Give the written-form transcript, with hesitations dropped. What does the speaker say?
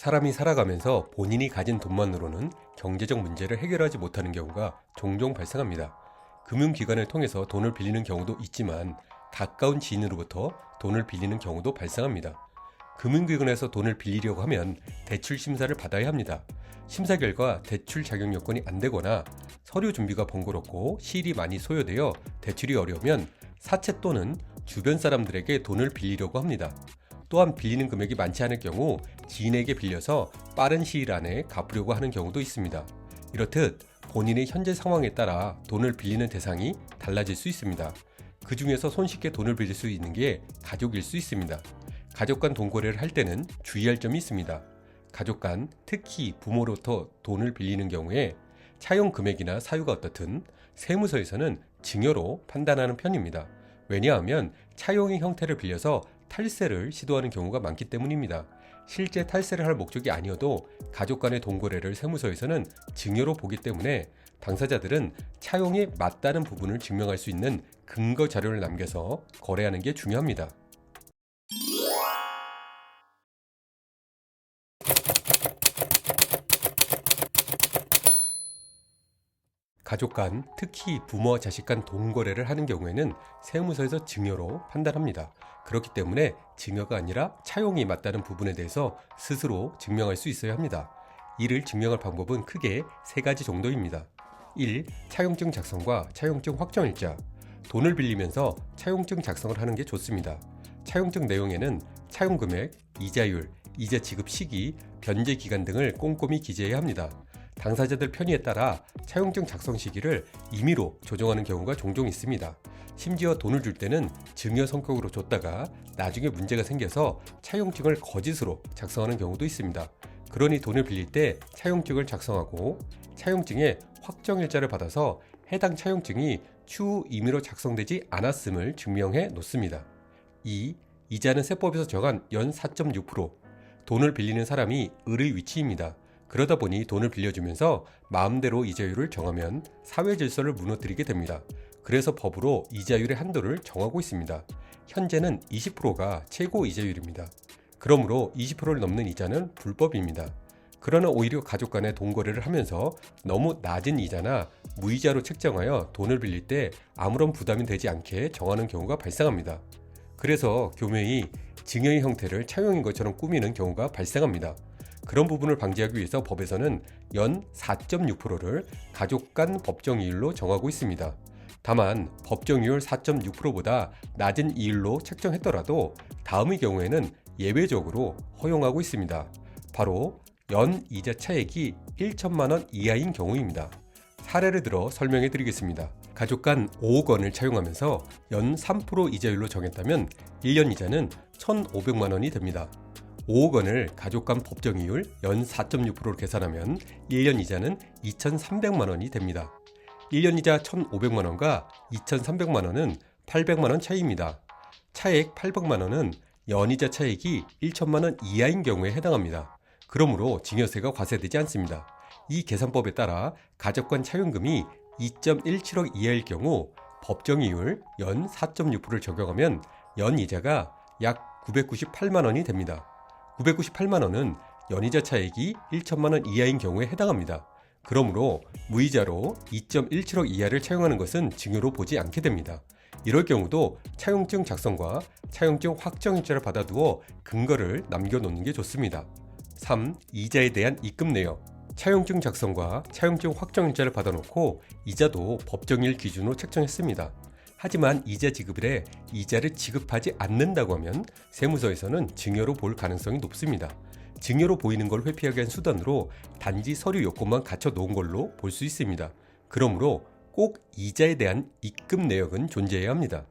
사람이 살아가면서 본인이 가진 돈만으로는 경제적 문제를 해결하지 못하는 경우가 종종 발생합니다. 금융기관을 통해서 돈을 빌리는 경우도 있지만 가까운 지인으로부터 돈을 빌리는 경우도 발생합니다. 금융기관에서 돈을 빌리려고 하면 대출 심사를 받아야 합니다. 심사 결과 대출 자격 요건이 안 되거나 서류 준비가 번거롭고 시일이 많이 소요되어 대출이 어려우면 사채 또는 주변 사람들에게 돈을 빌리려고 합니다. 또한 빌리는 금액이 많지 않을 경우 지인에게 빌려서 빠른 시일 안에 갚으려고 하는 경우도 있습니다. 이렇듯 본인의 현재 상황에 따라 돈을 빌리는 대상이 달라질 수 있습니다. 그 중에서 손쉽게 돈을 빌릴 수 있는 게 가족일 수 있습니다. 가족 간 돈 거래를 할 때는 주의할 점이 있습니다. 가족 간, 특히 부모로부터 돈을 빌리는 경우에 차용 금액이나 사유가 어떻든 세무서에서는 증여로 판단하는 편입니다. 왜냐하면 차용의 형태를 빌려서 탈세를 시도하는 경우가 많기 때문입니다. 실제 탈세를 할 목적이 아니어도 가족 간의 돈 거래를 세무서에서는 증여로 보기 때문에 당사자들은 차용에 맞다는 부분을 증명할 수 있는 근거 자료를 남겨서 거래하는 게 중요합니다. 가족 간, 특히 부모와 자식 간 돈 거래를 하는 경우에는 세무서에서 증여로 판단합니다. 그렇기 때문에 증여가 아니라 차용이 맞다는 부분에 대해서 스스로 증명할 수 있어야 합니다. 이를 증명할 방법은 크게 세 가지 정도입니다. 1. 차용증 작성과 차용증 확정일자. 돈을 빌리면서 차용증 작성을 하는 게 좋습니다. 차용증 내용에는 차용 금액, 이자율, 이자 지급 시기, 변제 기간 등을 꼼꼼히 기재해야 합니다. 당사자들 편의에 따라 차용증 작성 시기를 임의로 조정하는 경우가 종종 있습니다. 심지어 돈을 줄 때는 증여 성격으로 줬다가 나중에 문제가 생겨서 차용증을 거짓으로 작성하는 경우도 있습니다. 그러니 돈을 빌릴 때 차용증을 작성하고 차용증에 확정일자를 받아서 해당 차용증이 추후 임의로 작성되지 않았음을 증명해 놓습니다. 2. 이자는 세법에서 정한 연 4.6%. 돈을 빌리는 사람이 을의 위치입니다. 그러다 보니 돈을 빌려주면서 마음대로 이자율을 정하면 사회 질서를 무너뜨리게 됩니다. 그래서 법으로 이자율의 한도를 정하고 있습니다. 현재는 20%가 최고 이자율입니다. 그러므로 20%를 넘는 이자는 불법입니다. 그러나 오히려 가족 간의 돈 거래를 하면서 너무 낮은 이자나 무이자로 책정하여 돈을 빌릴 때 아무런 부담이 되지 않게 정하는 경우가 발생합니다. 그래서 교묘히 증여의 형태를 차용인 것처럼 꾸미는 경우가 발생합니다. 그런 부분을 방지하기 위해서 법에서는 연 4.6%를 가족 간 법정이율로 정하고 있습니다. 다만 법정이율 4.6%보다 낮은 이율로 책정했더라도 다음의 경우에는 예외적으로 허용하고 있습니다. 바로 연 이자 차액이 1천만 원 이하인 경우입니다. 사례를 들어 설명해 드리겠습니다. 가족 간 5억 원을 차용하면서 연 3% 이자율로 정했다면 1년 이자는 1,500만 원이 됩니다. 5억 원을 가족 간 법정이율 연 4.6%로 계산하면 1년 이자는 2,300만 원이 됩니다. 1년 이자 1,500만 원과 2,300만 원은 800만 원 차이입니다. 차액 800만 원은 연이자 차액이 1천만 원 이하인 경우에 해당합니다. 그러므로 증여세가 과세되지 않습니다. 이 계산법에 따라 가족 간 차용금이 2.17억 이하일 경우 법정이율 연 4.6%를 적용하면 연이자가 약 998만 원이 됩니다. 998만 원은 연이자 차액이 1천만 원 이하인 경우에 해당합니다. 그러므로 무이자로 2.17억 이하를 차용하는 것은 증여로 보지 않게 됩니다. 이럴 경우도 차용증 작성과 차용증 확정일자를 받아두어 근거를 남겨놓는 게 좋습니다. 3. 이자에 대한 입금 내역. 차용증 작성과 차용증 확정일자를 받아놓고 이자도 법정일 기준으로 책정했습니다. 하지만 이자 지급일에 이자를 지급하지 않는다고 하면 세무서에서는 증여로 볼 가능성이 높습니다. 증여로 보이는 걸 회피하기 위한 수단으로 단지 서류 요건만 갖춰 놓은 걸로 볼 수 있습니다. 그러므로 꼭 이자에 대한 입금 내역은 존재해야 합니다.